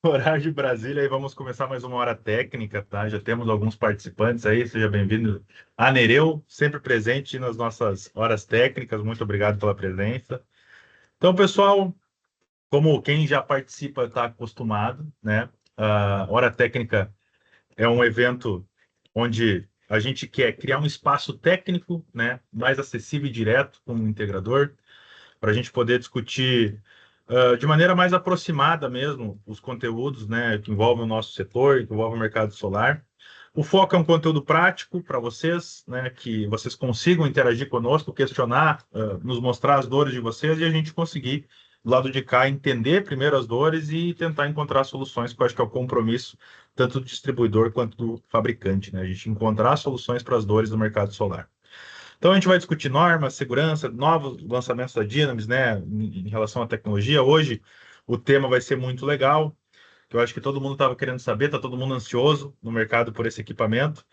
Horário de Brasília, aí vamos começar mais uma hora técnica, tá? Já temos alguns participantes aí, seja bem-vindo. A Nereu, sempre presente nas nossas horas técnicas, muito obrigado pela presença. Então, pessoal, como quem já participa está acostumado, né? A Hora Técnica é um evento onde a gente quer criar um espaço técnico, né, mais acessível e direto com o integrador, para a gente poder discutir de maneira mais aproximada mesmo os conteúdos, né, que envolvem o nosso setor, que envolvem o mercado solar. O foco é um conteúdo prático para vocês, né, que vocês consigam interagir conosco, questionar, nos mostrar as dores de vocês e a gente conseguir, do lado de cá, entender primeiro as dores e tentar encontrar soluções, que eu acho que é o compromisso tanto do distribuidor quanto do fabricante, né, a gente encontrar soluções para as dores do mercado solar. Então, a gente vai discutir normas, segurança, novos lançamentos da Dynamis, né, em relação à tecnologia. Hoje, o tema vai ser muito legal, que eu acho que todo mundo estava querendo saber, está todo mundo ansioso no mercado por esse equipamento.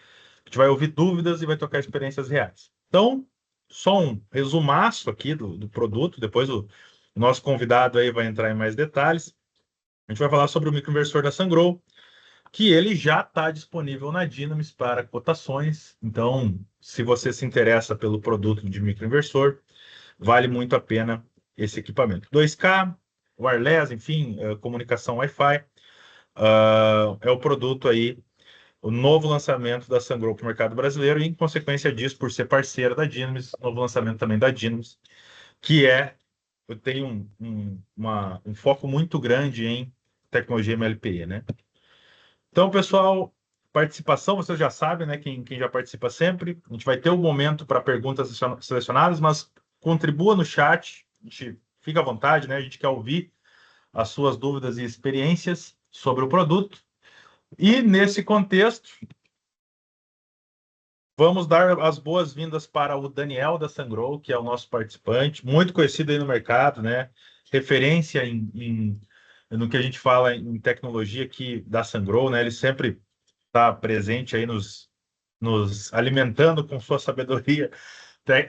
A gente vai ouvir dúvidas e vai tocar experiências reais. Então, só um resumaço aqui do produto, depois o nosso convidado aí vai entrar em mais detalhes. A gente vai falar sobre o microinversor da Sungrow, que ele já está disponível na Dynamis para cotações. Então, se você se interessa pelo produto de microinversor, vale muito a pena esse equipamento. 2K, wireless, enfim, comunicação Wi-Fi, é o produto aí, o novo lançamento da Sungrow para o mercado brasileiro e, em consequência disso, por ser parceira da Dynamis, novo lançamento também da Dynamis, que eu tenho um foco muito grande em tecnologia MLPE, né? Então, pessoal, participação, vocês já sabem, né? Quem já participa sempre. A gente vai ter um momento para perguntas selecionadas, mas contribua no chat. A gente fica à vontade, né? A gente quer ouvir as suas dúvidas e experiências sobre o produto. E nesse contexto, vamos dar as boas-vindas para o Daniel da Sungrow, que é o nosso participante, muito conhecido aí no mercado, né? Referência no que a gente fala em tecnologia aqui da Sungrow, né? Ele sempre está presente aí nos alimentando com sua sabedoria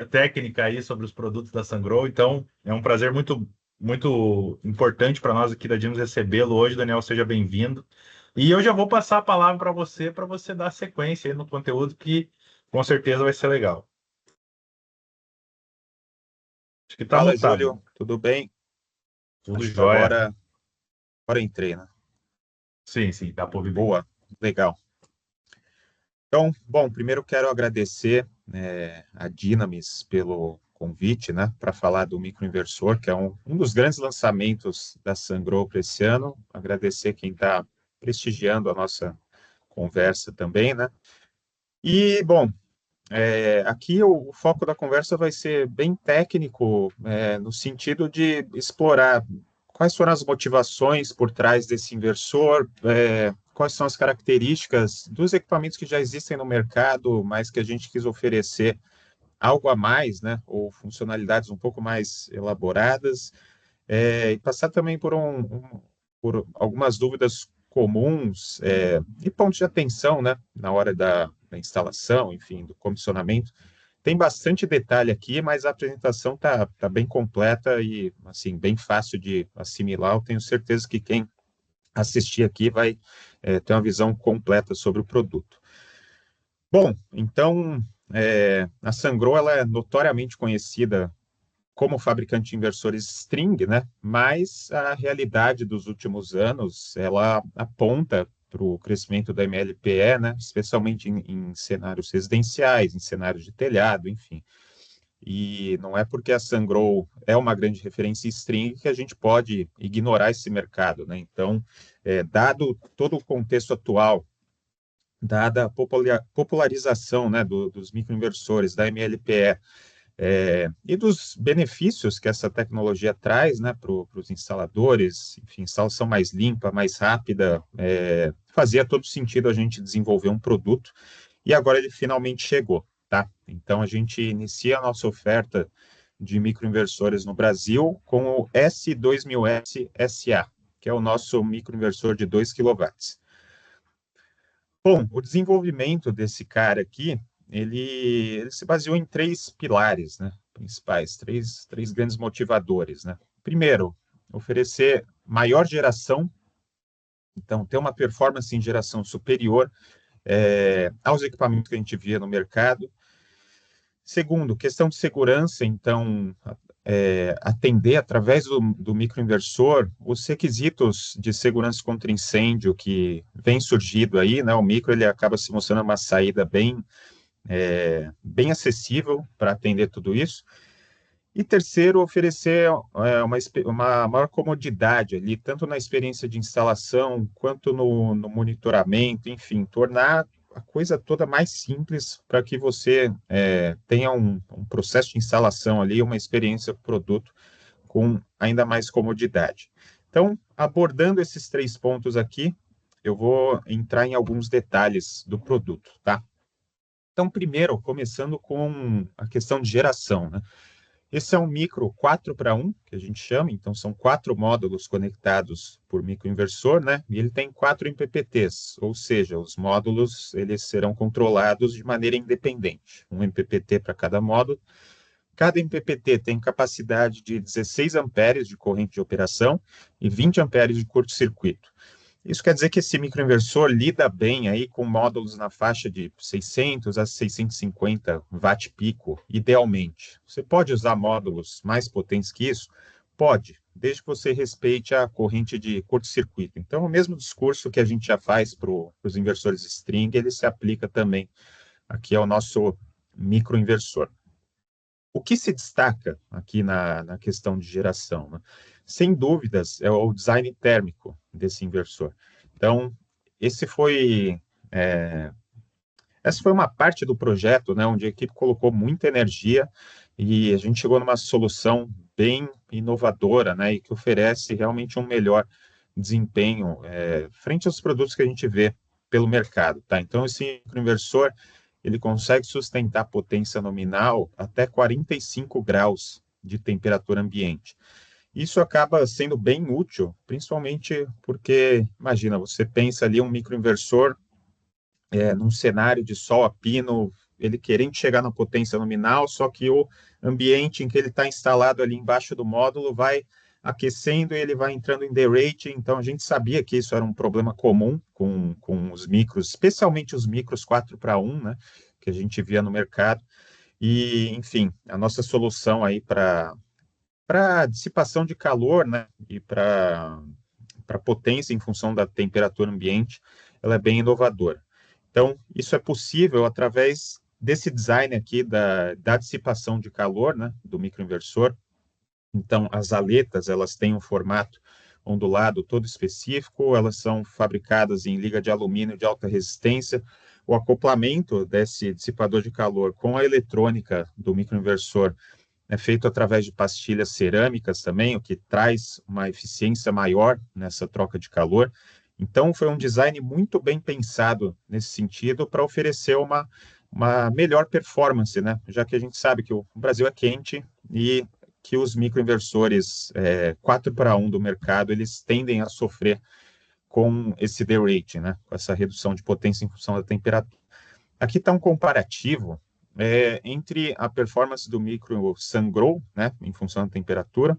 técnica aí sobre os produtos da Sungrow. Então, é um prazer muito importante para nós aqui da Dimos recebê-lo hoje. Daniel, seja bem-vindo. E eu já vou passar a palavra para você dar sequência aí no conteúdo que com certeza vai ser legal. Acho que está Fala, mutado, Júlio, né? tudo bem? Tudo Acho que jóia. agora entrei, né? Sim, sim, dá para ouvir bem. Boa, legal. Então, bom, primeiro quero agradecer a Dynamis pelo convite, né, para falar do microinversor, que é um dos grandes lançamentos da Sungrow para esse ano. Agradecer quem está prestigiando a nossa conversa também, né? E, bom, aqui o foco da conversa vai ser bem técnico, no sentido de explorar quais foram as motivações por trás desse inversor, quais são as características dos equipamentos que já existem no mercado, mas que a gente quis oferecer algo a mais, né, ou funcionalidades um pouco mais elaboradas, e passar também por algumas dúvidas comuns, e pontos de atenção, né, na hora da instalação, enfim, do comissionamento. Tem bastante detalhe aqui, mas a apresentação tá bem completa e, assim, bem fácil de assimilar. Eu tenho certeza que quem assistir aqui vai ter uma visão completa sobre o produto. Bom, então, a Sungrow ela é notoriamente conhecida como fabricante de inversores string, né? Mas a realidade dos últimos anos, ela aponta para o crescimento da MLPE, né? Especialmente em cenários residenciais, em cenários de telhado, enfim. E não é porque a Sungrow é uma grande referência em string que a gente pode ignorar esse mercado, né? Então, dado todo o contexto atual, dada a popularização, né, dos microinversores, da MLPE, e dos benefícios que essa tecnologia traz, né, para os instaladores, enfim, instalação mais limpa, mais rápida, fazia todo sentido a gente desenvolver um produto e agora ele finalmente chegou, tá? Então a gente inicia a nossa oferta de microinversores no Brasil com o S2000S SA, que é o nosso microinversor de 2 kW. Bom, o desenvolvimento desse cara aqui, ele se baseou em três pilares, né, principais, três grandes motivadores, né? Primeiro, oferecer maior geração Então, tem uma performance em geração superior aos equipamentos que a gente via no mercado. Segundo, questão de segurança, então, atender através do microinversor os requisitos de segurança contra incêndio que vem surgido aí, né? O micro ele acaba se mostrando uma saída bem acessível para atender tudo isso. E terceiro, oferecer uma maior comodidade ali, tanto na experiência de instalação, quanto no monitoramento, enfim, tornar a coisa toda mais simples para que você tenha um processo de instalação ali, uma experiência produto com ainda mais comodidade. Então, abordando esses 3 pontos aqui, eu vou entrar em alguns detalhes do produto, tá? Então, primeiro, começando com a questão de geração, né? Esse é um micro 4-1, que a gente chama, então são 4 módulos conectados por microinversor, né? E ele tem 4 MPPTs, ou seja, os módulos eles serão controlados de maneira independente, um MPPT para cada módulo. Cada MPPT tem capacidade de 16 amperes de corrente de operação e 20 amperes de curto-circuito. Isso quer dizer que esse microinversor lida bem aí com módulos na faixa de 600 a 650 watt-pico, idealmente. Você pode usar módulos mais potentes que isso? Pode, desde que você respeite a corrente de curto-circuito. Então, o mesmo discurso que a gente já faz para os inversores string, ele se aplica também aqui ao nosso microinversor. O que se destaca aqui na questão de geração, né? Sem dúvidas, é o design térmico desse inversor. Então, esse foi, é, essa foi uma parte do projeto, né, onde a equipe colocou muita energia e a gente chegou numa solução bem inovadora, né, e que oferece realmente um melhor desempenho frente aos produtos que a gente vê pelo mercado, tá? Então, esse microinversor ele consegue sustentar potência nominal até 45 graus de temperatura ambiente. Isso acaba sendo bem útil, principalmente porque, imagina, você pensa ali um microinversor num cenário de sol a pino, ele querendo chegar na potência nominal, só que o ambiente em que ele está instalado ali embaixo do módulo vai aquecendo e ele vai entrando em derating, então a gente sabia que isso era um problema comum com os micros, especialmente os micros 4-1, né, que a gente via no mercado, e, enfim, a nossa solução aí para dissipação de calor, né, e para potência em função da temperatura ambiente, ela é bem inovadora. Então, isso é possível através desse design aqui da dissipação de calor, né, do microinversor. Então, as aletas, elas têm um formato ondulado todo específico, elas são fabricadas em liga de alumínio de alta resistência. O acoplamento desse dissipador de calor com a eletrônica do microinversor é feito através de pastilhas cerâmicas também, o que traz uma eficiência maior nessa troca de calor. Então, foi um design muito bem pensado nesse sentido para oferecer uma melhor performance, né? Já que a gente sabe que o Brasil é quente e que os microinversores 4-1 do mercado, eles tendem a sofrer com esse derating, né? Com essa redução de potência em função da temperatura. Aqui está um comparativo entre a performance do micro Sungrow, né, em função da temperatura,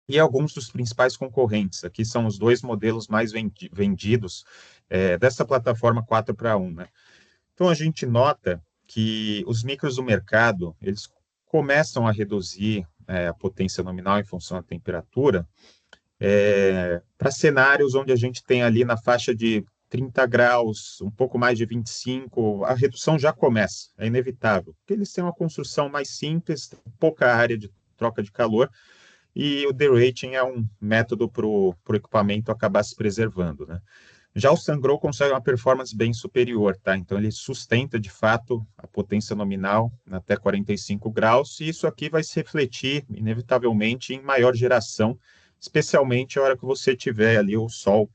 e alguns dos principais concorrentes. Aqui são os 2 modelos mais vendidos dessa plataforma 4-1, né? Então, a gente nota que os micros do mercado, eles começam a reduzir a potência nominal em função da temperatura para cenários onde a gente tem ali na faixa de 30 graus, um pouco mais de 25, a redução já começa, é inevitável, porque eles têm uma construção mais simples, pouca área de troca de calor, e o derating é um método para o equipamento acabar se preservando, né? Já o Sungrow consegue uma performance bem superior, tá? Então ele sustenta de fato a potência nominal até 45 graus, e isso aqui vai se refletir inevitavelmente em maior geração, especialmente a hora que você tiver ali o sol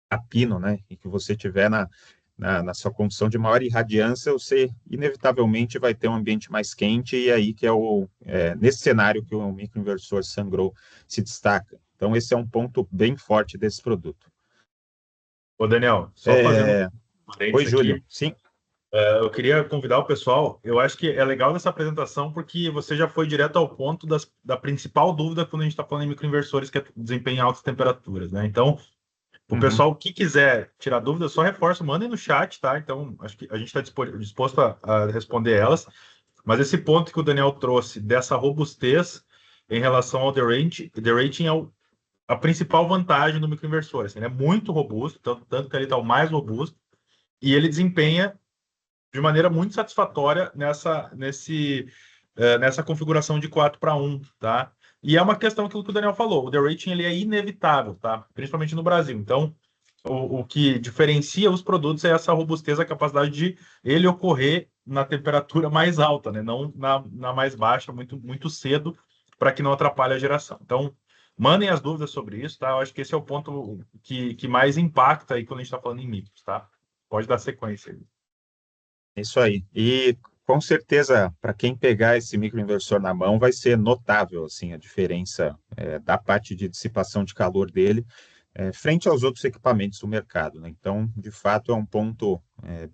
a pino, né? E que você tiver na sua condição de maior irradiância, você inevitavelmente vai ter um ambiente mais quente, e aí que nesse cenário que o microinversor Sungrow se destaca. Então, esse é um ponto bem forte desse produto. Ô, Daniel, só fazendo um Oi, parênteses Júlio. aqui, Sim. eu queria convidar o pessoal. Eu acho que é legal nessa apresentação porque você já foi direto ao ponto da principal dúvida quando a gente está falando em microinversores, que é desempenho em altas temperaturas, né? Então, O pessoal que quiser tirar dúvidas, só reforço, mandem no chat, tá? Então, acho que a gente está disposto a responder elas. Mas esse ponto que o Daniel trouxe dessa robustez em relação ao the rating é a principal vantagem do microinversor. Assim, ele é muito robusto, tanto que ele está o mais robusto, e ele desempenha de maneira muito satisfatória nessa configuração de 4-1, tá? E é uma questão que o Daniel falou, o the rating ele é inevitável, tá? Principalmente no Brasil. Então, o que diferencia os produtos é essa robustez, a capacidade de ele ocorrer na temperatura mais alta, né? Não na mais baixa, muito cedo, para que não atrapalhe a geração. Então, mandem as dúvidas sobre isso, tá? Eu acho que esse é o ponto que mais impacta aí quando a gente está falando em micros, tá? Pode dar sequência aí. Isso aí. E com certeza, para quem pegar esse microinversor na mão, vai ser notável assim a diferença da parte de dissipação de calor dele frente aos outros equipamentos do mercado, né? Então, de fato, é um ponto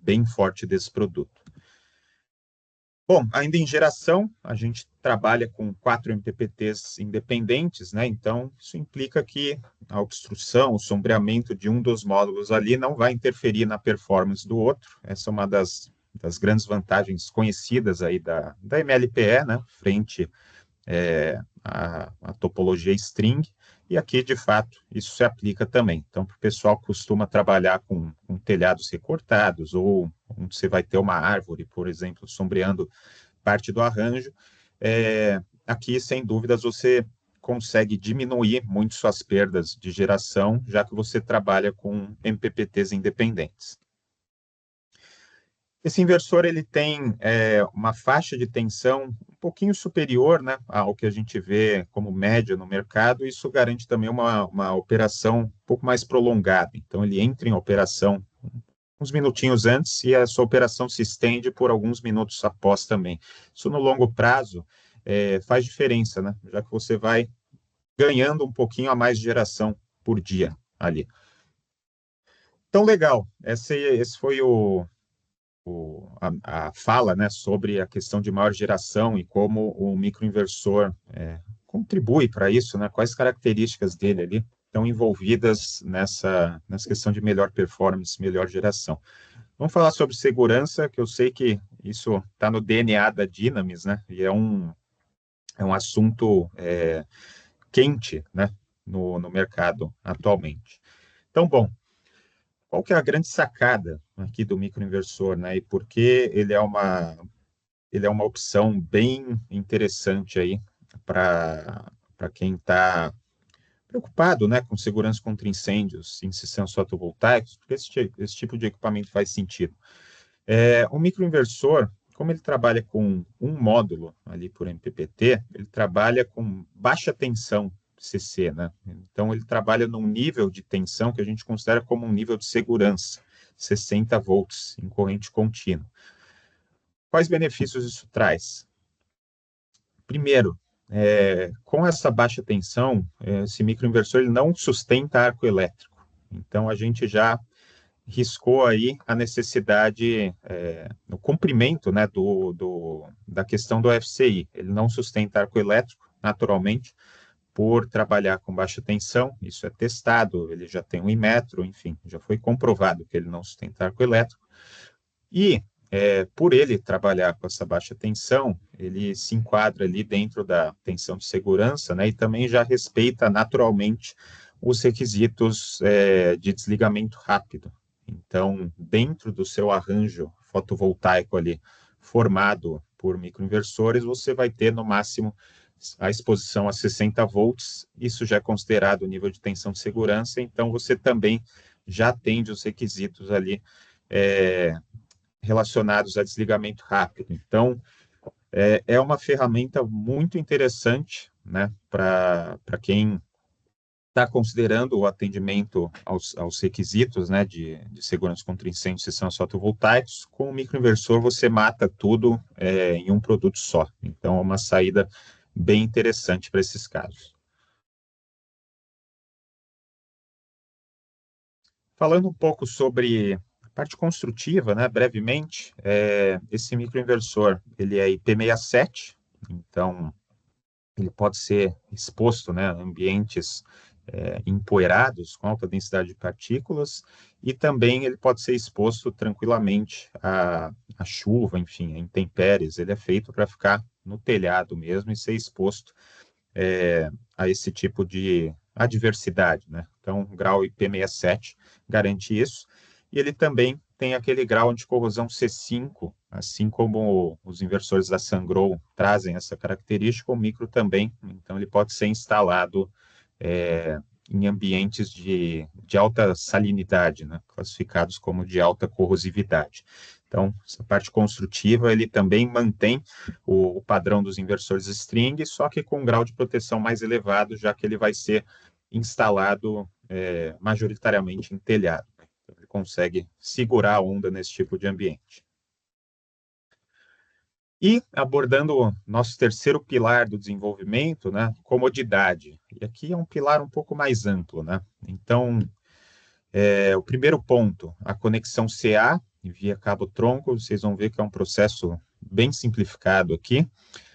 bem forte desse produto. Bom, ainda em geração, a gente trabalha com 4 MPPTs independentes, né? Então, isso implica que a obstrução, o sombreamento de um dos módulos ali não vai interferir na performance do outro. Essa é uma das grandes vantagens conhecidas aí da MLPE, né? Frente a topologia string, e aqui, de fato, isso se aplica também. Então, para o pessoal que costuma trabalhar com telhados recortados, ou onde você vai ter uma árvore, por exemplo, sombreando parte do arranjo, aqui, sem dúvidas, você consegue diminuir muito suas perdas de geração, já que você trabalha com MPPTs independentes. Esse inversor ele tem uma faixa de tensão um pouquinho superior, né, ao que a gente vê como média no mercado. Isso garante também uma operação um pouco mais prolongada. Então, ele entra em operação uns minutinhos antes e a sua operação se estende por alguns minutos após também. Isso no longo prazo faz diferença, né, já que você vai ganhando um pouquinho a mais de geração por dia ali. Então, legal. Esse foi a fala, né, sobre a questão de maior geração e como o microinversor contribui para isso, né, quais características dele ali estão envolvidas nessa questão de melhor performance, melhor geração. Vamos falar sobre segurança, que eu sei que isso está no DNA da Dynamis, né, e é um assunto quente, né, no mercado atualmente. Então, bom, qual que é a grande sacada aqui do microinversor, né? E por que ele é uma opção bem interessante aí para quem está preocupado, né, com segurança contra incêndios em sistemas fotovoltaicos, porque esse tipo de equipamento faz sentido. O microinversor, como ele trabalha com um módulo ali por MPPT, ele trabalha com baixa tensão CC, né? Então, ele trabalha num nível de tensão que a gente considera como um nível de segurança, 60 volts em corrente contínua. Quais benefícios isso traz? Primeiro, com essa baixa tensão, esse microinversor ele não sustenta arco elétrico. Então, a gente já riscou aí a necessidade, no comprimento, né, da questão do FCI. Ele não sustenta arco elétrico, naturalmente, por trabalhar com baixa tensão, isso é testado, ele já tem um Inmetro, enfim, já foi comprovado que ele não sustenta arco elétrico. E, por ele trabalhar com essa baixa tensão, ele se enquadra ali dentro da tensão de segurança, né, e também já respeita naturalmente os requisitos de desligamento rápido. Então, dentro do seu arranjo fotovoltaico ali, formado por microinversores, você vai ter no máximo a exposição a 60 volts, isso já é considerado o nível de tensão de segurança, então você também já atende os requisitos ali relacionados a desligamento rápido. Então, é uma ferramenta muito interessante, né, para quem está considerando o atendimento aos requisitos, né, de segurança contra incêndio de sistemas fotovoltaicos. Com o microinversor, você mata tudo em um produto só. Então, é uma saída bem interessante para esses casos. Falando um pouco sobre a parte construtiva, né, brevemente, esse microinversor ele é IP67, então ele pode ser exposto, né, a ambientes empoeirados, com alta densidade de partículas, e também ele pode ser exposto tranquilamente à chuva, enfim, a intempéries. Ele é feito para ficar no telhado mesmo e ser exposto a esse tipo de adversidade, né? Então, o grau IP67 garante isso, e ele também tem aquele grau de corrosão C5, assim como os inversores da Sungrow trazem essa característica, o micro também, então ele pode ser instalado em ambientes de alta salinidade, né, classificados como de alta corrosividade. Então, essa parte construtiva, ele também mantém o padrão dos inversores string, só que com um grau de proteção mais elevado, já que ele vai ser instalado majoritariamente em telhado. Então, ele consegue segurar a onda nesse tipo de ambiente. E abordando o nosso terceiro pilar do desenvolvimento, né, comodidade. E aqui é um pilar um pouco mais amplo, né? Então, o primeiro ponto, a conexão CA via cabo-tronco, vocês vão ver que é um processo bem simplificado aqui.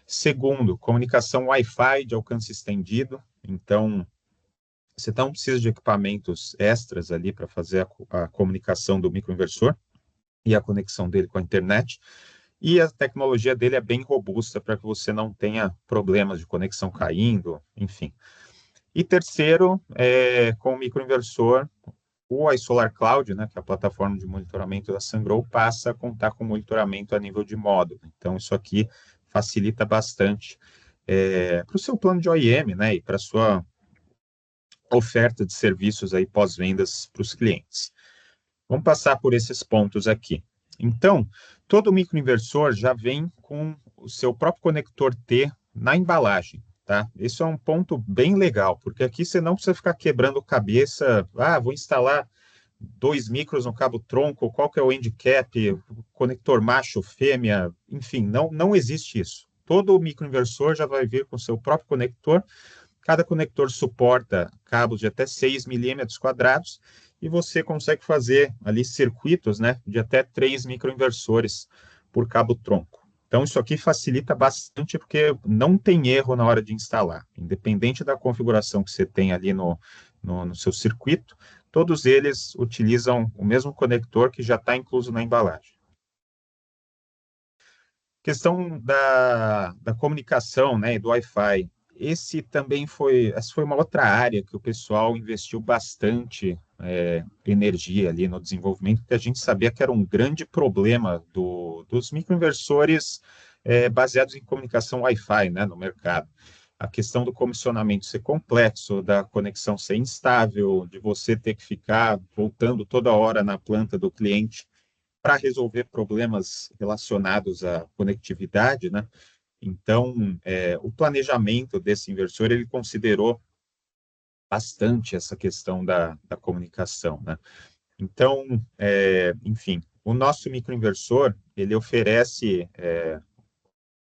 Segundo, comunicação Wi-Fi de alcance estendido. Então, você não precisa de equipamentos extras ali para fazer a comunicação do microinversor e a conexão dele com a internet. E a tecnologia dele é bem robusta para que você não tenha problemas de conexão caindo, enfim. E terceiro, com o microinversor, o iSolar Cloud, né, que é a plataforma de monitoramento da Sungrow, passa a contar com monitoramento a nível de módulo. Então, isso aqui facilita bastante para o seu plano de OEM, né, e para a sua oferta de serviços aí pós-vendas para os clientes. Vamos passar por esses pontos aqui. Então, todo microinversor já vem com o seu próprio conector T na embalagem, tá? Isso é um ponto bem legal, porque aqui você não precisa ficar quebrando cabeça, vou instalar 2 micros no cabo tronco, qual que é o handicap, conector macho, fêmea, enfim, não existe isso. Todo microinversor já vai vir com o seu próprio conector. Cada conector suporta cabos de até 6 milímetros quadrados e você consegue fazer ali circuitos, né, de até 3 microinversores por cabo-tronco. Então, isso aqui facilita bastante porque não tem erro na hora de instalar. Independente da configuração que você tem ali no seu circuito, todos eles utilizam o mesmo conector que já está incluso na embalagem. Questão da comunicação, né, e do Wi-Fi. Essa foi uma outra área que o pessoal investiu bastante energia ali no desenvolvimento, porque a gente sabia que era um grande problema dos microinversores baseados em comunicação Wi-Fi, né, no mercado. A questão do comissionamento ser complexo, da conexão ser instável, de você ter que ficar voltando toda hora na planta do cliente para resolver problemas relacionados à conectividade, né? Então, o planejamento desse inversor, ele considerou bastante essa questão da comunicação, né? Então, enfim, o nosso microinversor, ele oferece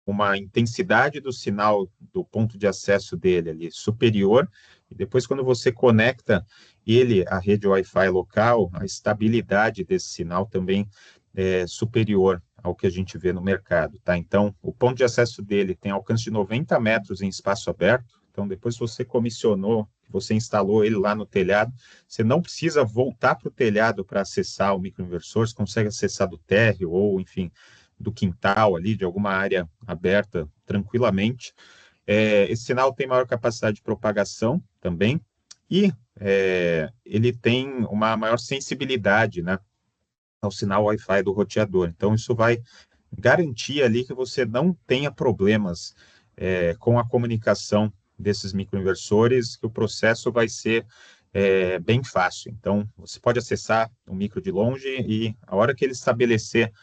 uma intensidade do sinal do ponto de acesso dele ali superior, e depois quando você conecta ele à rede Wi-Fi local, a estabilidade desse sinal também é superior ao que a gente vê no mercado, tá? Então, o ponto de acesso dele tem alcance de 90 metros em espaço aberto, então depois você comissionou, você instalou ele lá no telhado, você não precisa voltar para o telhado para acessar o microinversor, você consegue acessar do térreo ou, enfim, do quintal ali, de alguma área aberta, tranquilamente. Esse sinal tem maior capacidade de propagação também, e ele tem uma maior sensibilidade, né, ao sinal Wi-Fi do roteador. Então, isso vai garantir ali que você não tenha problemas com a comunicação desses microinversores, que o processo vai ser bem fácil. Então, você pode acessar o micro de longe e a hora que ele estabelecer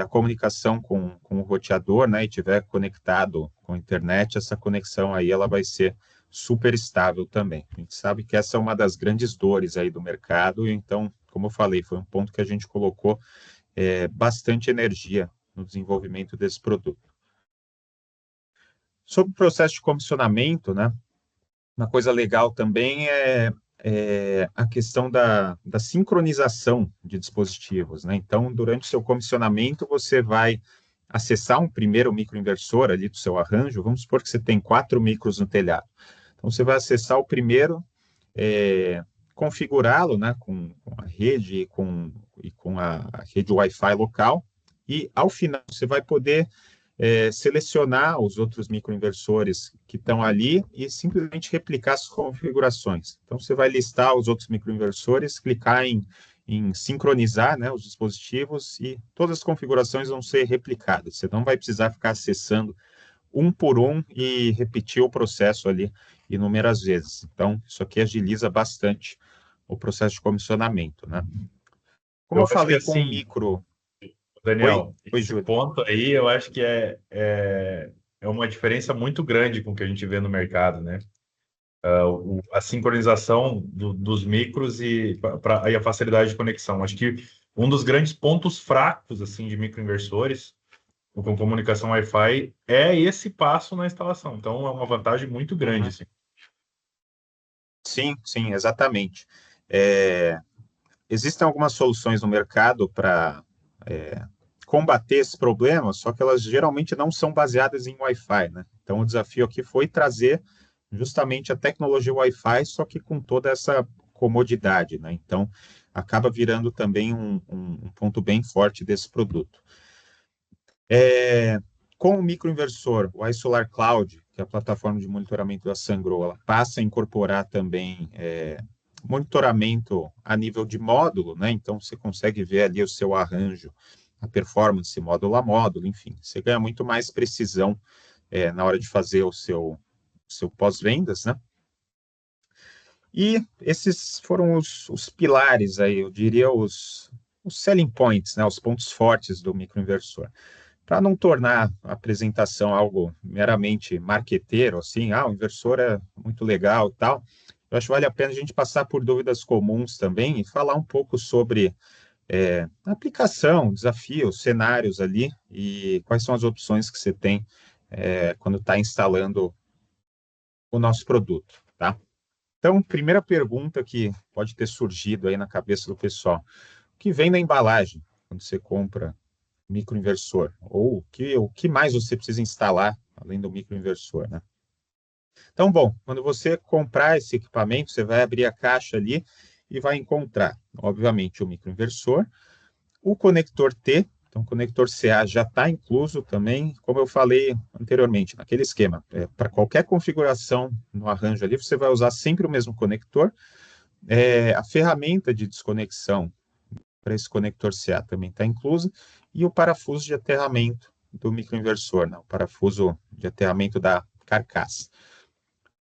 a comunicação com o roteador, né, e tiver conectado com a internet, essa conexão aí ela vai ser super estável também. A gente sabe que essa é uma das grandes dores aí do mercado, e então, como eu falei, foi um ponto que a gente colocou bastante energia no desenvolvimento desse produto. Sobre o processo de comissionamento, né, uma coisa legal também é a questão da sincronização de dispositivos, né? Então, durante o seu comissionamento, você vai acessar um primeiro microinversor ali do seu arranjo. Vamos supor que você tem 4 micros no telhado. Então, você vai acessar o primeiro configurá-lo, né, com a rede e com a rede Wi-Fi local, e ao final você vai poder selecionar os outros microinversores que estão ali e simplesmente replicar as configurações. Então, você vai listar os outros microinversores, clicar em sincronizar, né, os dispositivos e todas as configurações vão ser replicadas. Você não vai precisar ficar acessando um por um e repetir o processo ali inúmeras vezes. Então, isso aqui agiliza bastante o processo de comissionamento, né? Como Eu eu acho que falei com o assim, micro... Oi? Daniel, Oi, esse Júlio. ponto aí eu acho que é uma diferença muito grande com o que a gente vê no mercado, né? A sincronização dos micros e a facilidade de conexão. Acho que um dos grandes pontos fracos assim de microinversores com comunicação Wi-Fi é esse passo na instalação. Então é uma vantagem muito grande, Uhum. assim. Sim, sim, exatamente. É, existem algumas soluções no mercado para combater esse problema, só que elas geralmente não são baseadas em Wi-Fi, né? Então, o desafio aqui foi trazer justamente a tecnologia Wi-Fi, só que com toda essa comodidade, né? Então, acaba virando também um ponto bem forte desse produto. Com o microinversor, o iSolar Cloud, que é a plataforma de monitoramento da Sungrow, ela passa a incorporar também monitoramento a nível de módulo, né? Então você consegue ver ali o seu arranjo, a performance módulo a módulo, enfim, você ganha muito mais precisão na hora de fazer o seu pós-vendas, né? E esses foram os pilares aí, eu diria os selling points, né? Os pontos fortes do microinversor para não tornar a apresentação algo meramente marqueteiro, assim, o inversor é muito legal e tal, eu acho que vale a pena a gente passar por dúvidas comuns também e falar um pouco sobre aplicação, desafios, cenários ali e quais são as opções que você tem quando está instalando o nosso produto, tá? Então, primeira pergunta que pode ter surgido aí na cabeça do pessoal, o que vem na embalagem quando você compra microinversor? Ou o que mais você precisa instalar além do microinversor, né? Então, bom, quando você comprar esse equipamento, você vai abrir a caixa ali e vai encontrar, obviamente, o microinversor, o conector T, então o conector CA já está incluso também, como eu falei anteriormente, naquele esquema. Para qualquer configuração no arranjo ali, você vai usar sempre o mesmo conector. A ferramenta de desconexão para esse conector CA também está inclusa, e o parafuso de aterramento do microinversor, né? O parafuso de aterramento da carcaça.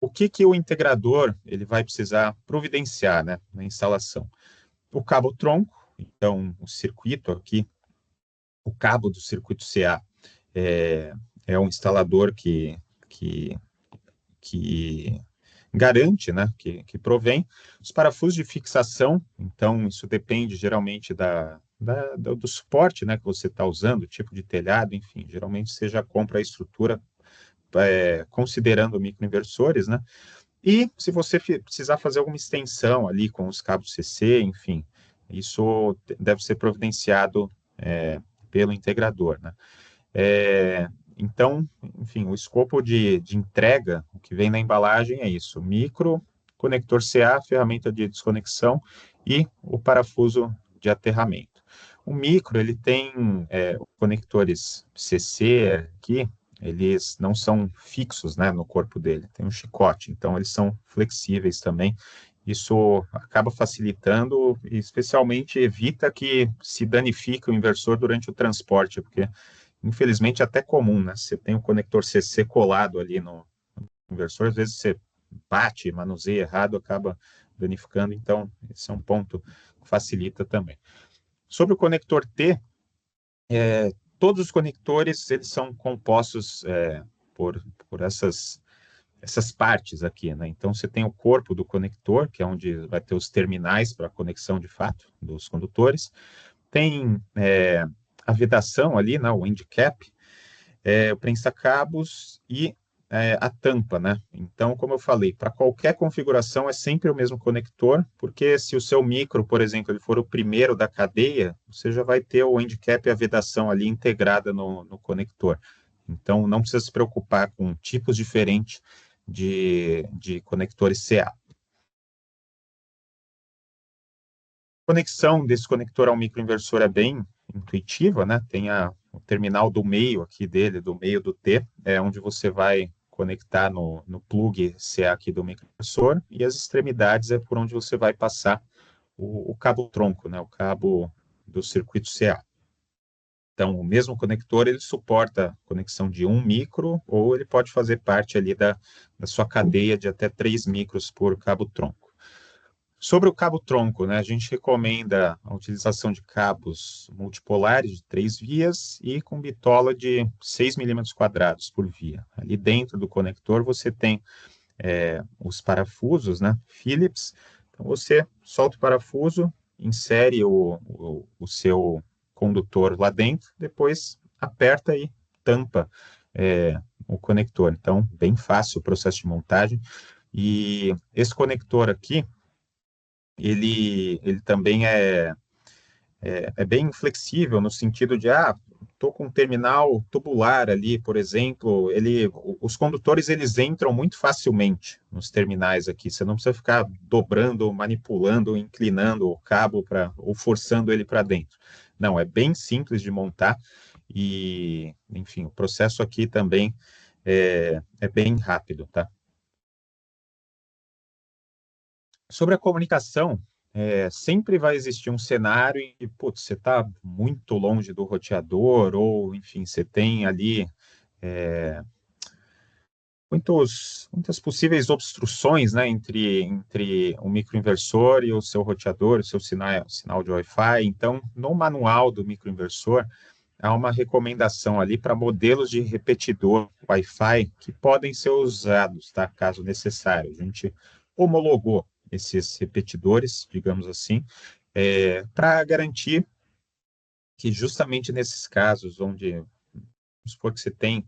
O que o integrador ele vai precisar providenciar, né, na instalação? O cabo tronco, então o circuito aqui, o cabo do circuito CA é, é um instalador que, que garante, né, que provém os parafusos de fixação, então isso depende geralmente do suporte, né, que você está usando, tipo de telhado, enfim, geralmente você já compra a estrutura considerando microinversores, né, e se você precisar fazer alguma extensão ali com os cabos CC, enfim, isso deve ser providenciado pelo integrador, né. Então, enfim, o escopo de entrega, o que vem na embalagem é isso: micro, conector CA, ferramenta de desconexão e o parafuso de aterramento. O micro, ele tem conectores CC aqui, eles não são fixos, né, no corpo dele, tem um chicote, então eles são flexíveis também. Isso acaba facilitando e especialmente evita que se danifique o inversor durante o transporte, porque infelizmente é até comum, né? Você tem o conector CC colado ali no inversor, às vezes você bate, manuseia errado, acaba danificando, então esse é um ponto que facilita também. Sobre o conector T, todos os conectores eles são compostos por essas partes aqui, né? Então você tem o corpo do conector, que é onde vai ter os terminais para a conexão de fato dos condutores, tem a vedação ali, né, o end cap, o prensa-cabos e a tampa, né? Então, como eu falei, para qualquer configuração é sempre o mesmo conector, porque se o seu micro, por exemplo, ele for o primeiro da cadeia, você já vai ter o end cap e a vedação ali integrada no conector. Então, não precisa se preocupar com tipos diferentes de conectores CA. Conexão desse conector ao microinversor é bem intuitiva, né? Tem o terminal do meio aqui dele, do meio do T, é onde você vai conectar no plug CA aqui do microinversor, e as extremidades é por onde você vai passar o cabo tronco, né? O cabo do circuito CA. Então, o mesmo conector, ele suporta conexão de 1 micro, ou ele pode fazer parte ali da sua cadeia de até 3 micros por cabo-tronco. Sobre o cabo-tronco, né, a gente recomenda a utilização de cabos multipolares de 3 vias e com bitola de 6 milímetros quadrados por via. Ali dentro do conector você tem os parafusos, né, Phillips. Então, você solta o parafuso, insere o seu condutor lá dentro, depois aperta e tampa o conector. Então, bem fácil o processo de montagem. E esse conector aqui, ele também é bem flexível no sentido de, estou com um terminal tubular ali, por exemplo, os condutores eles entram muito facilmente nos terminais aqui, você não precisa ficar dobrando, manipulando, inclinando o cabo ou forçando ele para dentro. Não, é bem simples de montar e, enfim, o processo aqui também é bem rápido, tá? Sobre a comunicação, sempre vai existir um cenário em que, putz, você está muito longe do roteador, ou, enfim, você tem ali muitas possíveis obstruções, né, entre o microinversor e o seu roteador, o seu sinal de Wi-Fi. Então, no manual do microinversor, há uma recomendação ali para modelos de repetidor Wi-Fi que podem ser usados, tá, caso necessário. A gente homologou esses repetidores, digamos assim, para garantir que justamente nesses casos onde, vamos supor que você tem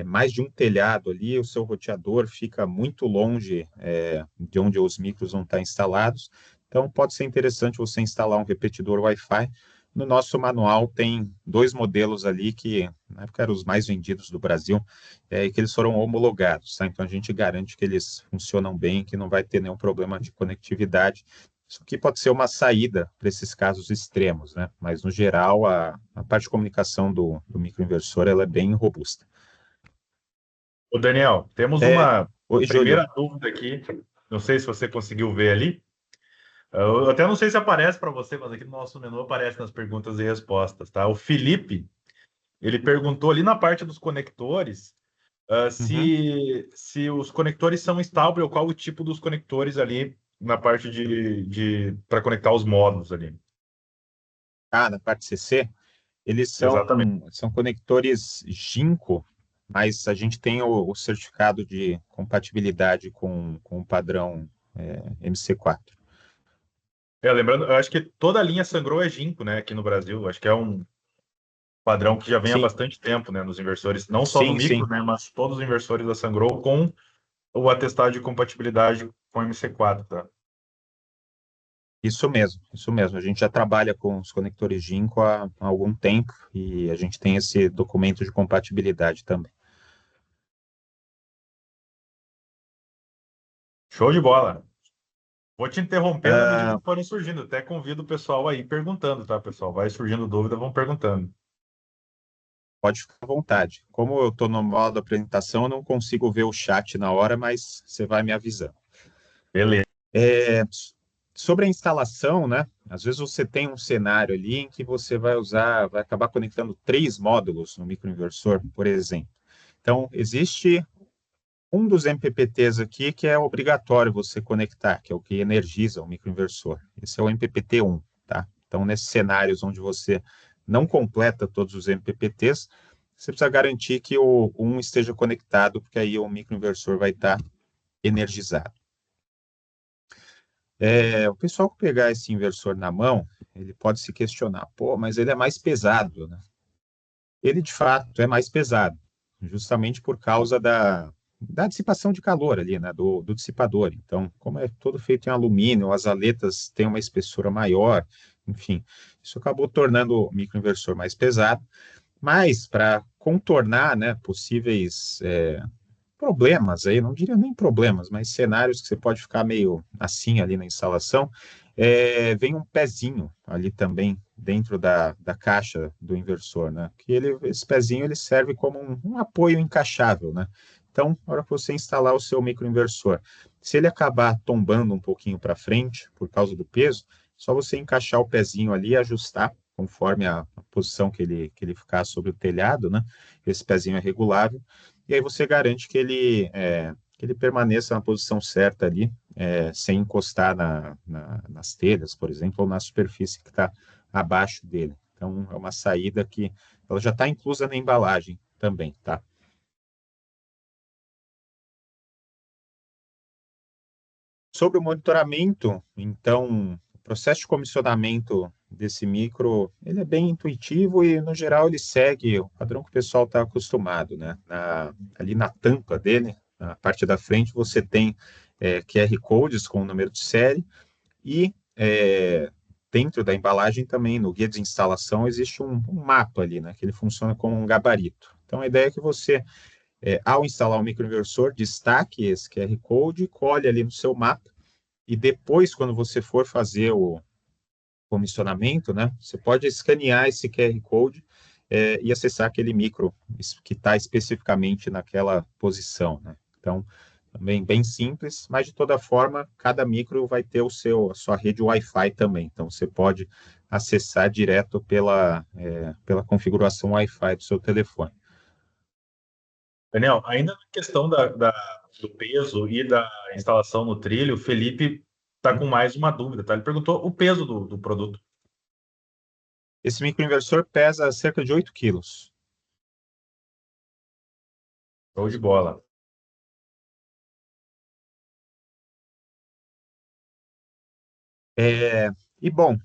mais de um telhado ali, o seu roteador fica muito longe de onde os micros vão estar instalados, então pode ser interessante você instalar um repetidor Wi-Fi. No nosso manual tem 2 modelos ali que, na época, eram os mais vendidos do Brasil, e que eles foram homologados, tá? Então a gente garante que eles funcionam bem, que não vai ter nenhum problema de conectividade. Isso aqui pode ser uma saída para esses casos extremos, né? Mas, no geral, a parte de comunicação do microinversor ela é bem robusta. Ô, Daniel, temos É, uma oi, Júlio. primeira dúvida aqui. Não sei se você conseguiu ver ali. Eu até não sei se aparece para você, mas aqui no nosso menu aparece nas perguntas e respostas, tá? O Felipe, ele perguntou ali na parte dos conectores, Uhum. se os conectores são Stauber ou qual o tipo dos conectores ali na parte para conectar os módulos ali. Na parte CC, eles Exatamente. são conectores Jinko, mas a gente tem o certificado de compatibilidade com o padrão MC4. Lembrando, eu acho que toda a linha Sangrou é Jinko, né, aqui no Brasil. Acho que é um padrão que já vem há Sim, bastante tempo, né, nos inversores, não só no sim, micro, sim. né, mas todos os inversores da Sangrou com o atestado de compatibilidade com MC4, tá? Isso mesmo, isso mesmo. A gente já trabalha com os conectores Jinko há algum tempo e a gente tem esse documento de compatibilidade também. Show de bola. Vou te interrompendo à medida Ah, que forem surgindo. Até convido o pessoal aí perguntando, tá, pessoal? Vai surgindo dúvida, vão perguntando. Pode ficar à vontade. Como eu estou no modo apresentação, eu não consigo ver o chat na hora, mas você vai me avisando. Beleza. É, sobre a instalação, né? Às vezes você tem um cenário ali em que você vai acabar conectando 3 módulos no microinversor, por exemplo. Então, existe um dos MPPTs aqui que é obrigatório você conectar, que é o que energiza o microinversor. Esse é o MPPT1, tá? Então, nesses cenários onde você não completa todos os MPPTs, você precisa garantir que o 1 esteja conectado, porque aí o microinversor vai estar energizado. O pessoal que pegar esse inversor na mão, ele pode se questionar, pô, mas ele é mais pesado, né? Ele, de fato, é mais pesado, justamente por causa da dissipação de calor ali, né, do dissipador. Então, como é todo feito em alumínio, as aletas têm uma espessura maior, enfim, isso acabou tornando o microinversor mais pesado, mas para contornar, né, problemas aí, não diria nem problemas, mas cenários que você pode ficar meio assim ali na instalação, vem um pezinho ali também dentro da caixa do inversor, né? Que esse pezinho ele serve como um apoio encaixável, né? Então, na hora que você instalar o seu microinversor, se ele acabar tombando um pouquinho para frente por causa do peso, só você encaixar o pezinho ali e ajustar conforme a posição que ele ficar sobre o telhado, né? Esse pezinho é regulável e aí você garante que ele permaneça na posição certa ali, sem encostar nas telhas, por exemplo, ou na superfície que está abaixo dele. Então, é uma saída que ela já está inclusa na embalagem também, tá? Sobre o monitoramento, então, o processo de comissionamento desse micro, ele é bem intuitivo e, no geral, ele segue o padrão que o pessoal está acostumado, né? Ali na tampa dele, na parte da frente, você tem QR Codes com o número de série e dentro da embalagem também, no guia de instalação, existe um mapa ali, né? Que ele funciona como um gabarito. Então, a ideia é que você, ao instalar o microinversor, destaque esse QR Code, colhe ali no seu mapa e depois, quando você for fazer o comissionamento, né, você pode escanear esse QR Code e acessar aquele micro que está especificamente naquela posição, né? Então, também bem simples, mas de toda forma, cada micro vai ter a sua rede Wi-Fi também. Então, você pode acessar direto pela configuração Wi-Fi do seu telefone. Daniel, ainda na questão do peso e da instalação no trilho, o Felipe está com mais uma dúvida, tá? Ele perguntou o peso do produto. Esse microinversor pesa cerca de 8 quilos. Show de bola. E bom,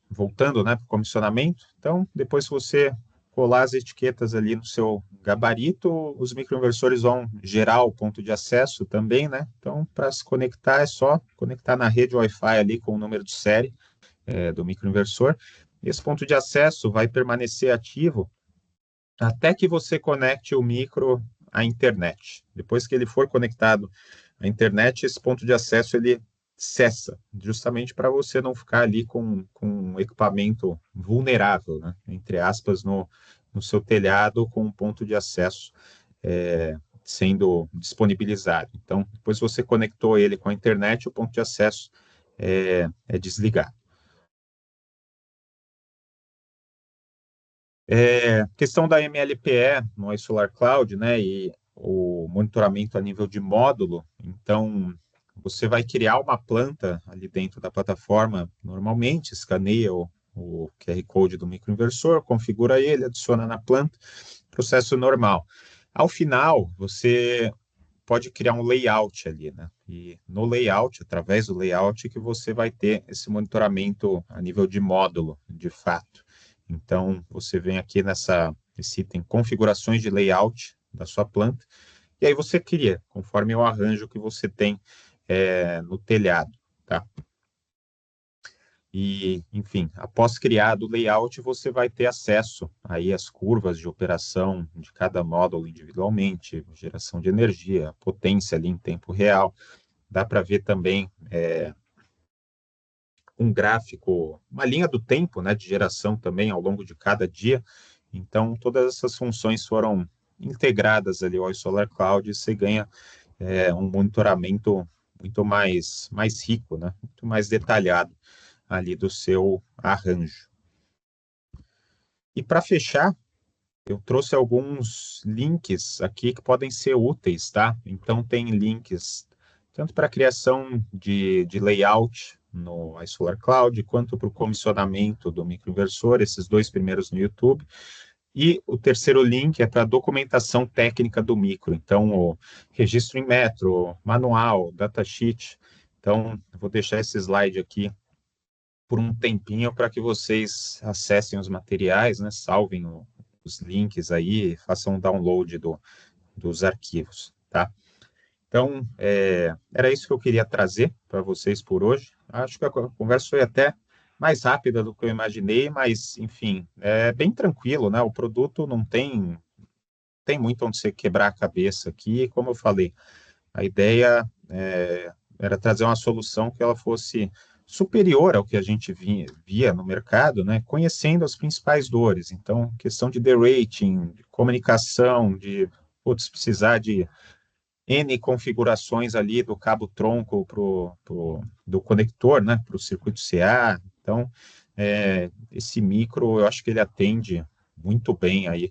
voltando, né, para o comissionamento, então depois que você colar as etiquetas ali no seu gabarito, os microinversores vão gerar o ponto de acesso também, né? Então, para se conectar, é só conectar na rede Wi-Fi ali com o número de série do microinversor. Esse ponto de acesso vai permanecer ativo até que você conecte o micro à internet. Depois que ele for conectado à internet, esse ponto de acesso ele cessa, justamente para você não ficar ali com um equipamento vulnerável, né? Entre aspas, no seu telhado com um ponto de acesso sendo disponibilizado. Então, depois que você conectou ele com a internet, o ponto de acesso é desligado. Questão da MLPE no iSolar Cloud, né, e o monitoramento a nível de módulo. Então, você vai criar uma planta ali dentro da plataforma, normalmente, escaneia o QR Code do microinversor, configura ele, adiciona na planta, processo normal. Ao final, você pode criar um layout ali, né? E no layout, através do layout, que você vai ter esse monitoramento a nível de módulo, de fato. Então, você vem aqui nesse item configurações de layout da sua planta, e aí você cria, conforme o arranjo que você tem no telhado, tá? E, enfim, após criado o layout, você vai ter acesso aí às curvas de operação de cada módulo individualmente, geração de energia, potência ali em tempo real. Dá para ver também um gráfico, uma linha do tempo, né, de geração também ao longo de cada dia. Então, todas essas funções foram integradas ali ao Solar Cloud e você ganha um monitoramento muito mais rico, né, muito mais detalhado ali do seu arranjo. E para fechar, eu trouxe alguns links aqui que podem ser úteis, tá? Então, tem links tanto para a criação de layout no iSolar Cloud, quanto para o comissionamento do microinversor, esses dois primeiros no YouTube. E o terceiro link é para a documentação técnica do micro. Então, o registro em metro, manual, datasheet. Então, eu vou deixar esse slide aqui por um tempinho para que vocês acessem os materiais, né? Salvem os links aí, façam um download dos arquivos, tá? Então, era isso que eu queria trazer para vocês por hoje. Acho que a conversa foi até mais rápida do que eu imaginei, mas, enfim, é bem tranquilo, né? O produto não tem tem muito onde você quebrar a cabeça aqui. Como eu falei, a ideia era trazer uma solução que ela fosse superior ao que a gente via no mercado, né? Conhecendo as principais dores. Então, questão de derating, de comunicação, de precisar de N configurações ali do cabo tronco do conector, né? Para o circuito CA. Então, esse micro, eu acho que ele atende muito bem aí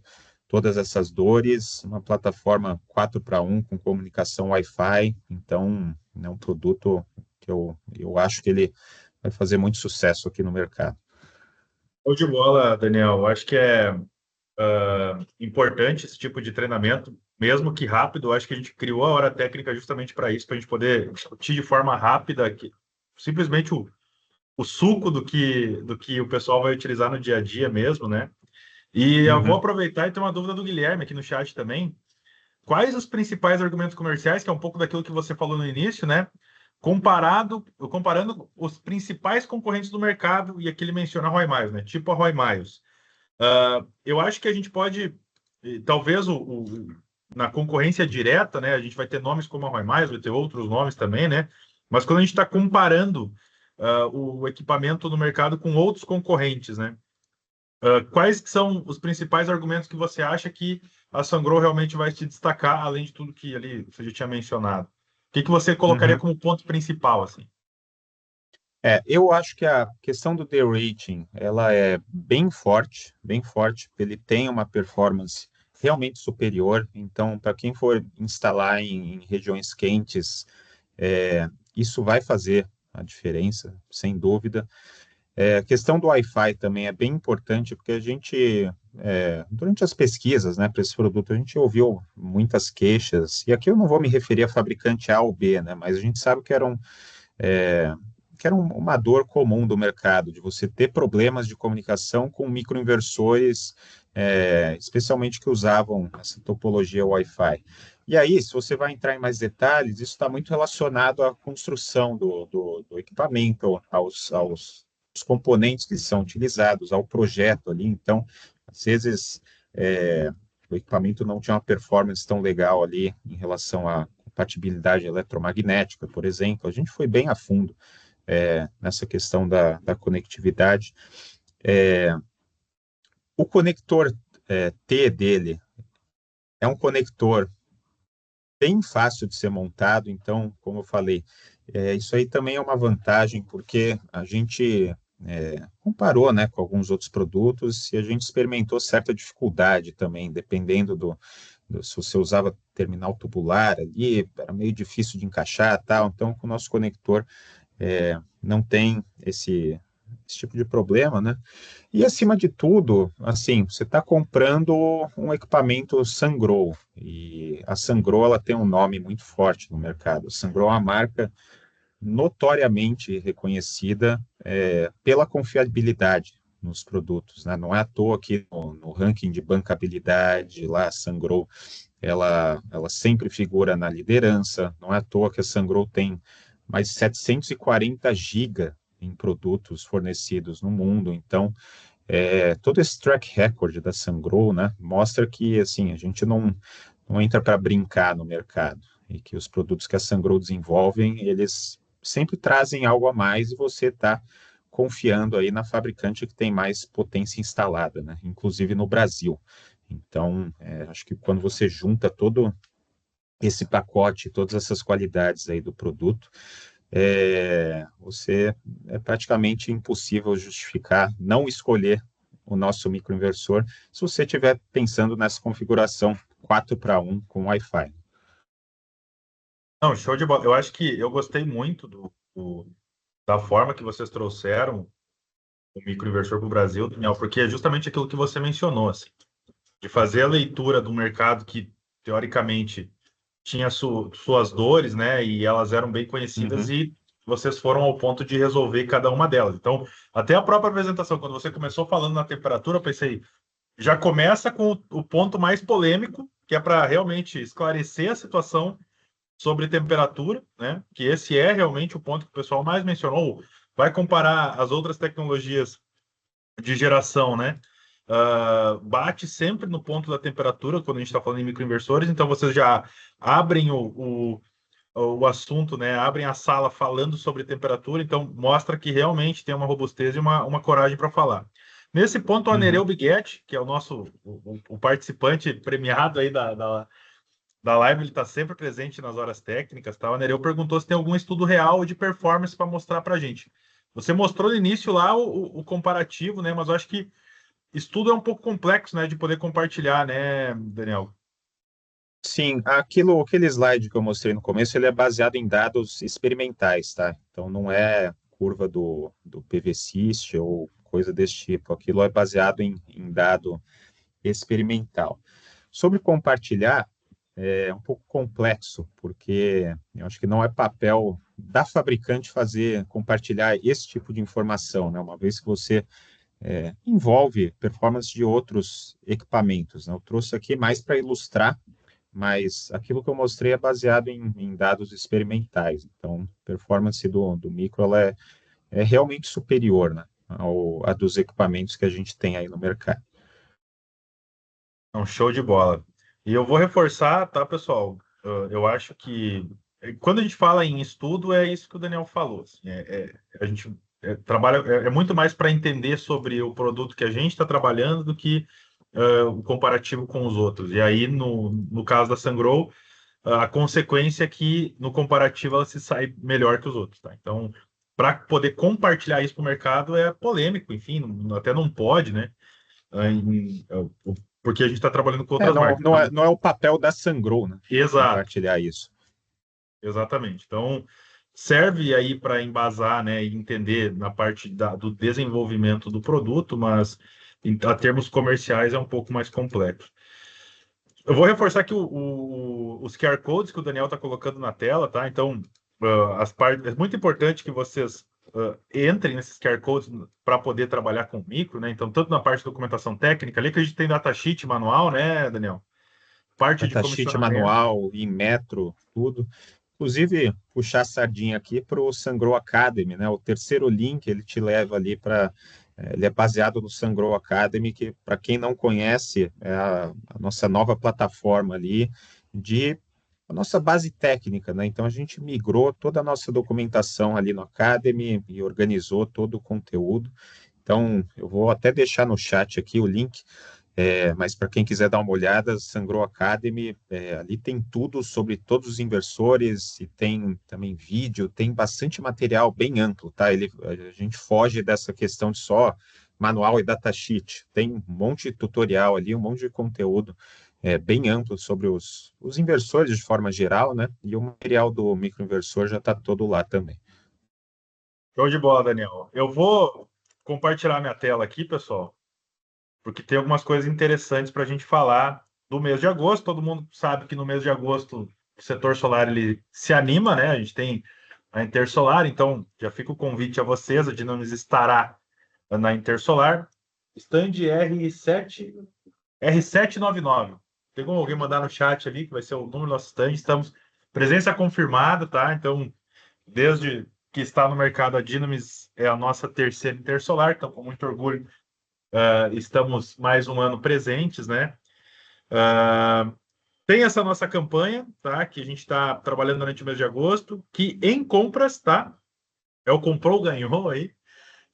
todas essas dores, uma plataforma 4 para 1 com comunicação Wi-Fi, então é um produto que eu acho que ele vai fazer muito sucesso aqui no mercado. Show de bola, Daniel. Eu acho que é importante esse tipo de treinamento, mesmo que rápido. Eu acho que a gente criou a hora técnica justamente para isso, para a gente poder discutir de forma rápida, simplesmente o suco do que o pessoal vai utilizar no dia a dia mesmo, né? E eu vou Uhum. aproveitar e ter uma dúvida do Guilherme aqui no chat também. Quais os principais argumentos comerciais, que é um pouco daquilo que você falou no início, né? Comparando os principais concorrentes do mercado, e aqui ele menciona a Roy Miles, né? Tipo a Roy Miles. Eu acho que a gente pode, talvez na concorrência direta, né? A gente vai ter nomes como a Roy Miles, vai ter outros nomes também, né? Mas quando a gente está comparando o equipamento no mercado com outros concorrentes, né? Quais que são os principais argumentos que você acha que a Sungrow realmente vai se destacar, além de tudo que ali você já tinha mencionado? O que você colocaria Uhum. como ponto principal, assim? Eu acho que a questão do derating, ela é bem forte, ele tem uma performance realmente superior, então, para quem for instalar em regiões quentes, isso vai fazer a diferença, sem dúvida. A questão do Wi-Fi também é bem importante, porque a gente, durante as pesquisas, né, para esse produto, a gente ouviu muitas queixas, e aqui eu não vou me referir a fabricante A ou B, né, mas a gente sabe que era uma dor comum do mercado, de você ter problemas de comunicação com microinversores, especialmente que usavam essa topologia Wi-Fi. E aí, se você vai entrar em mais detalhes, isso está muito relacionado à construção do equipamento, aos componentes que são utilizados, ao projeto ali. Então, às vezes, o equipamento não tinha uma performance tão legal ali em relação à compatibilidade eletromagnética, por exemplo. A gente foi bem a fundo nessa questão da conectividade. O conector T dele é um conector bem fácil de ser montado, então, como eu falei, isso aí também é uma vantagem, porque a gente comparou, né, com alguns outros produtos e a gente experimentou certa dificuldade também, dependendo se você usava terminal tubular ali, era meio difícil de encaixar, tal. Então, com o nosso conector não tem esse tipo de problema, né? E acima de tudo, assim, você está comprando um equipamento Sungrow, e a Sungrow ela tem um nome muito forte no mercado. Sungrow é uma marca notoriamente reconhecida pela confiabilidade nos produtos, né? Não é à toa que no ranking de bancabilidade lá, a Sungrow ela sempre figura na liderança. Não é à toa que a Sungrow tem mais de 740 GB em produtos fornecidos no mundo. Então, todo esse track record da Sungrow, né, mostra que assim a gente não entra para brincar no mercado e que os produtos que a Sungrow desenvolvem, eles sempre trazem algo a mais e você está confiando aí na fabricante que tem mais potência instalada, né, inclusive no Brasil. Então, acho que quando você junta todo esse pacote, todas essas qualidades aí do produto, você é praticamente impossível justificar não escolher o nosso microinversor se você estiver pensando nessa configuração 4 para 1 com Wi-Fi. Não, show de bola. Eu acho que eu gostei muito da forma que vocês trouxeram o microinversor para o Brasil, Daniel, porque é justamente aquilo que você mencionou, assim, de fazer a leitura do mercado que, teoricamente, tinha suas dores, né? E elas eram bem conhecidas Uhum. e vocês foram ao ponto de resolver cada uma delas. Então, até a própria apresentação, quando você começou falando na temperatura, eu pensei, já começa com o ponto mais polêmico, que é para realmente esclarecer a situação sobre temperatura, né? Que esse é realmente o ponto que o pessoal mais mencionou. Vai comparar as outras tecnologias de geração, né? bate sempre no ponto da temperatura quando a gente está falando em microinversores, então vocês já abrem o assunto, né? Abrem a sala falando sobre temperatura, então mostra que realmente tem uma robustez e uma coragem para falar. Nesse ponto, o Uhum. Anereu Biguetti, que é o nosso o participante premiado aí da live, ele está sempre presente nas horas técnicas, tá? O Anereu perguntou se tem algum estudo real de performance para mostrar para a gente. Você mostrou no início lá o comparativo, né? Mas eu acho que estudo é um pouco complexo, né? De poder compartilhar, né, Daniel? Sim, aquele slide que eu mostrei no começo, ele é baseado em dados experimentais, tá? Então não é curva do PVCist ou coisa desse tipo. Aquilo é baseado em dado experimental. Sobre compartilhar, é um pouco complexo, porque eu acho que não é papel da fabricante fazer compartilhar esse tipo de informação, né? Uma vez que você envolve performance de outros equipamentos, né? Eu trouxe aqui mais para ilustrar, mas aquilo que eu mostrei é baseado em dados experimentais. Então, performance do micro ela é realmente superior, né, a dos equipamentos que a gente tem aí no mercado. É um show de bola. E eu vou reforçar, tá, pessoal? Eu acho que quando a gente fala em estudo, é isso que o Daniel falou. Assim, a gente trabalha, é muito mais para entender sobre o produto que a gente está trabalhando do que o comparativo com os outros. E aí, no caso da Sungrow, a consequência é que no comparativo ela se sai melhor que os outros, tá? Então, para poder compartilhar isso para o mercado é polêmico, enfim, até não pode, né? Porque a gente está trabalhando com outras Não, marcas. Então, não é o papel da Sangro, né, exato, compartilhar isso. exatamente. Então, serve aí para embasar, né, e entender na parte do desenvolvimento do produto, mas a termos comerciais é um pouco mais complexo. Eu vou reforçar aqui os QR Codes que o Daniel está colocando na tela, tá? Então, as partes, é muito importante que vocês entrem nesses QR Codes para poder trabalhar com micro, né? Então, tanto na parte de documentação técnica, ali que a gente tem datasheet manual, né, Daniel? Parte de Datasheet comissionamento. manual, em metro, tudo. Inclusive, puxar a sardinha aqui para o Sangro Academy, né? O terceiro link ele te leva ali para. Ele é baseado no Sangro Academy, que, para quem não conhece, é a nossa nova plataforma ali de a nossa base técnica, né? Então a gente migrou toda a nossa documentação ali no Academy e organizou todo o conteúdo. Então eu vou até deixar no chat aqui o link. Mas para quem quiser dar uma olhada, Sangro Academy, ali tem tudo sobre todos os inversores e tem também vídeo, tem bastante material bem amplo, tá? A gente foge dessa questão de só manual e datasheet. Tem um monte de tutorial ali, um monte de conteúdo bem amplo sobre os inversores de forma geral, né? E o material do microinversor já está todo lá também. Show de bola, Daniel. Eu vou compartilhar minha tela aqui, pessoal, porque tem algumas coisas interessantes para a gente falar do mês de agosto. Todo mundo sabe que no mês de agosto o setor solar ele se anima, né? A gente tem a Intersolar, então já fica o convite a vocês. A Dinamis estará na Intersolar. Stand R799. Tem como alguém mandar no chat ali, que vai ser o número do nosso stand. Estamos presença confirmada, tá? Então, desde que está no mercado, a Dinamis é a nossa terceira Intersolar, então com muito orgulho estamos mais um ano presentes, né? Tem essa nossa campanha, tá? Que a gente está trabalhando durante o mês de agosto, que em compras, tá? É o comprou, ganhou aí,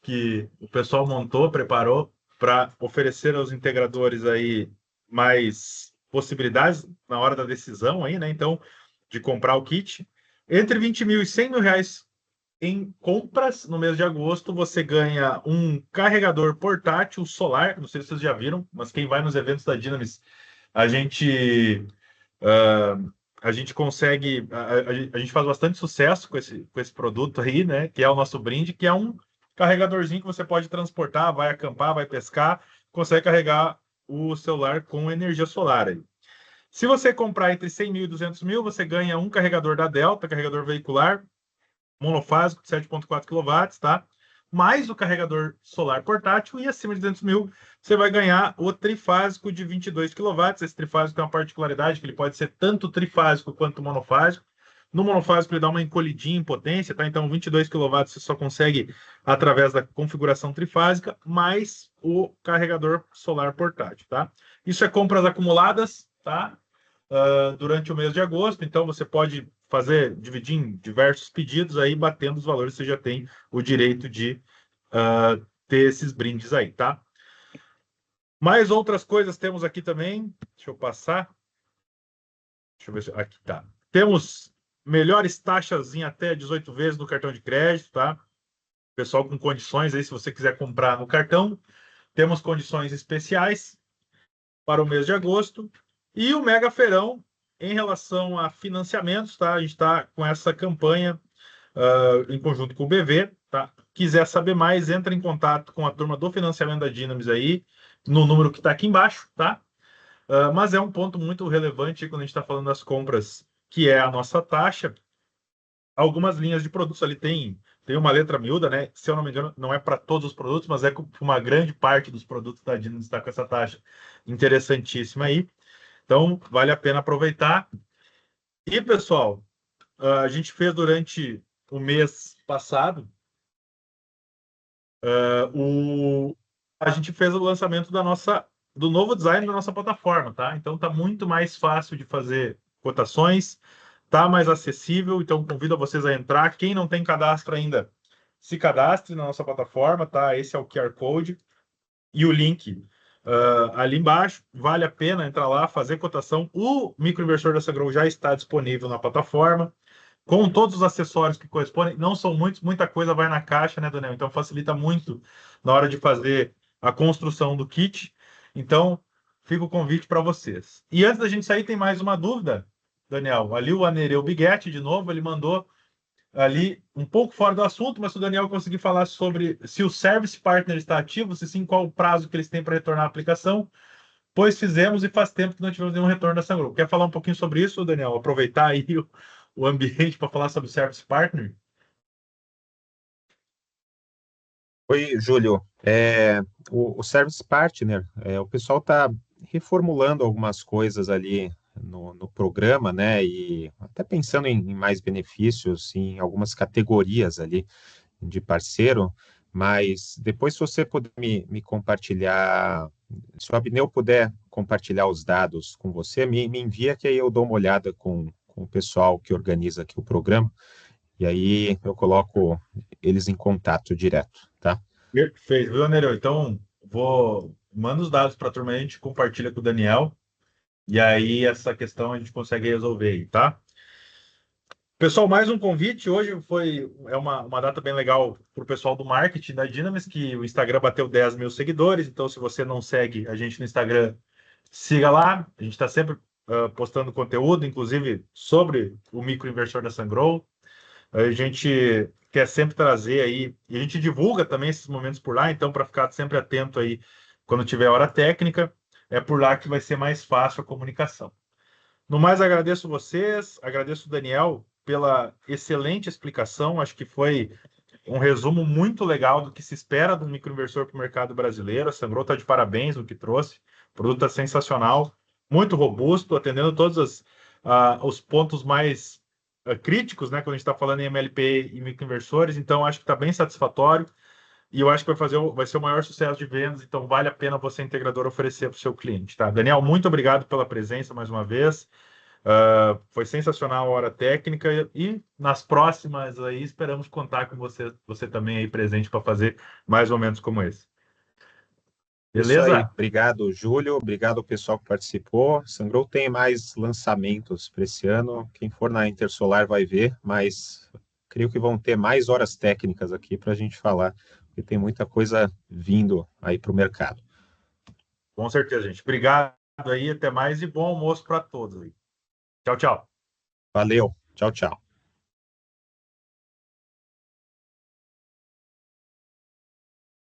que o pessoal montou, preparou para oferecer aos integradores aí mais possibilidades na hora da decisão aí, né? Então, de comprar o kit. Entre 20 mil e 100 mil reais em compras no mês de agosto, você ganha um carregador portátil solar. Não sei se vocês já viram, mas quem vai nos eventos da Dynamis, a gente a gente consegue, a gente faz bastante sucesso com esse produto aí, né? Que é o nosso brinde, que é um carregadorzinho que você pode transportar, vai acampar, vai pescar, consegue carregar o celular com energia solar aí. Se você comprar entre 100 mil e 200 mil, você ganha um carregador da Delta, carregador veicular, monofásico de 7,4 kW, tá? Mais o carregador solar portátil e acima de 200 mil você vai ganhar o trifásico de 22 kW. Esse trifásico tem uma particularidade que ele pode ser tanto trifásico quanto monofásico. No monofásico ele dá uma encolhidinha em potência, tá? Então 22 kW você só consegue através da configuração trifásica, mais o carregador solar portátil, tá? Isso é compras acumuladas, tá? Durante o mês de agosto, então você pode dividir em diversos pedidos aí, batendo os valores, você já tem o direito de ter esses brindes aí, tá? Mais outras coisas temos aqui também, deixa eu passar. Deixa eu ver se aqui tá. Temos melhores taxas em até 18 vezes no cartão de crédito, tá? Pessoal com condições aí, se você quiser comprar no cartão, temos condições especiais para o mês de agosto. E o Mega Feirão, em relação a financiamentos, tá? A gente está com essa campanha em conjunto com o BV, tá? Quiser saber mais, entra em contato com a turma do financiamento da Dynamis aí, no número que está aqui embaixo, tá? Mas é um ponto muito relevante quando a gente está falando das compras, que é a nossa taxa. Algumas linhas de produtos ali tem uma letra miúda, né? Se eu não me engano, não é para todos os produtos, mas é que uma grande parte dos produtos da Dynamis está com essa taxa interessantíssima aí. Então, vale a pena aproveitar. E, pessoal, a gente fez durante o mês passado, a gente fez o lançamento do novo design da nossa plataforma, tá? Então, tá muito mais fácil de fazer cotações, tá mais acessível, então convido vocês a entrar. Quem não tem cadastro ainda, se cadastre na nossa plataforma, tá? Esse é o QR Code e o link ali embaixo. Vale a pena entrar lá, fazer cotação. O microinversor da Sungrow já está disponível na plataforma, com todos os acessórios que correspondem. Não são muitos, muita coisa vai na caixa, né, Daniel? Então facilita muito na hora de fazer a construção do kit. Então, fica o convite para vocês. E antes da gente sair, tem mais uma dúvida, Daniel. Ali o Anereu Biguetti, de novo, ele mandou ali um pouco fora do assunto, mas se o Daniel conseguir falar sobre se o Service Partner está ativo, se sim, qual o prazo que eles têm para retornar a aplicação, pois fizemos e faz tempo que não tivemos nenhum retorno da Sungrow. Quer falar um pouquinho sobre isso, Daniel? Aproveitar aí o ambiente para falar sobre o Service Partner? Oi, Júlio. O Service Partner, o pessoal está reformulando algumas coisas ali no programa, né? E até pensando em mais benefícios, em algumas categorias ali de parceiro, mas depois, se você puder me compartilhar, se o Abneu puder compartilhar os dados com você, me envia que aí eu dou uma olhada com o pessoal que organiza aqui o programa, e aí eu coloco eles em contato direto, tá? Perfeito, viu, Nereu? Então, manda os dados para a turma, a gente compartilha com o Daniel, e aí essa questão a gente consegue resolver aí, tá? Pessoal, mais um convite. Hoje é uma data bem legal para o pessoal do marketing da Dynamis, que o Instagram bateu 10 mil seguidores. Então, se você não segue a gente no Instagram, siga lá. A gente está sempre postando conteúdo, inclusive sobre o microinversor da Sungrow. A gente quer sempre trazer aí, e a gente divulga também esses momentos por lá, então, para ficar sempre atento aí quando tiver hora técnica, é por lá que vai ser mais fácil a comunicação. No mais, agradeço vocês, agradeço o Daniel pela excelente explicação. Acho que foi um resumo muito legal do que se espera do microinversor para o mercado brasileiro. A Sungrow está de parabéns no que trouxe. O produto está sensacional, muito robusto, atendendo todos os pontos mais críticos, né, quando a gente está falando em MLP e microinversores. Então, acho que está bem satisfatório e eu acho que vai ser o maior sucesso de vendas. Então, vale a pena você, integrador, oferecer para o seu cliente. Tá? Daniel, muito obrigado pela presença mais uma vez. Foi sensacional a hora técnica e nas próximas aí esperamos contar com você também aí presente para fazer mais momentos como esse. Isso aí. Beleza? Obrigado, Júlio. Obrigado ao pessoal que participou. Sungrow tem mais lançamentos para esse ano. Quem for na Intersolar vai ver, mas creio que vão ter mais horas técnicas aqui para a gente falar, porque tem muita coisa vindo aí para o mercado. Com certeza, gente. Obrigado aí, até mais e bom almoço para todos aí. Tchau, tchau. Valeu. Tchau, tchau.